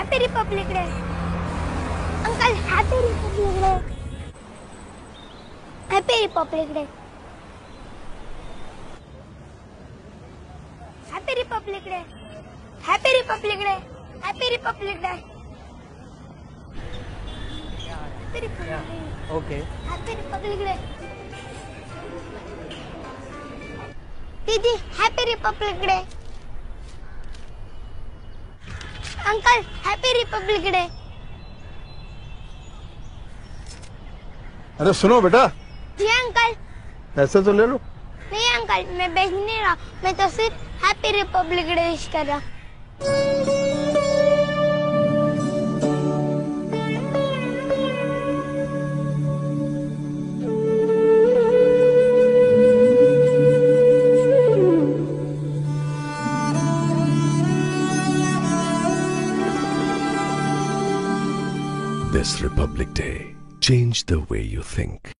Happy republic day. Uncle happy republic day. Happy republic day. Happy republic day. Happy republic day. Happy republic day. Happy republic day. Okay. Happy republic day. दीदी happy republic day. Uncle happy republic day. अरे सुनो बेटा, जी uncle. पैसे तो ले लो। नहीं uncle, मैं बेच नहीं रहा, मैं तो सिर्फ हैप्पी रिपब्लिक डे विश कर रहा। This Republic Day, change the way you think.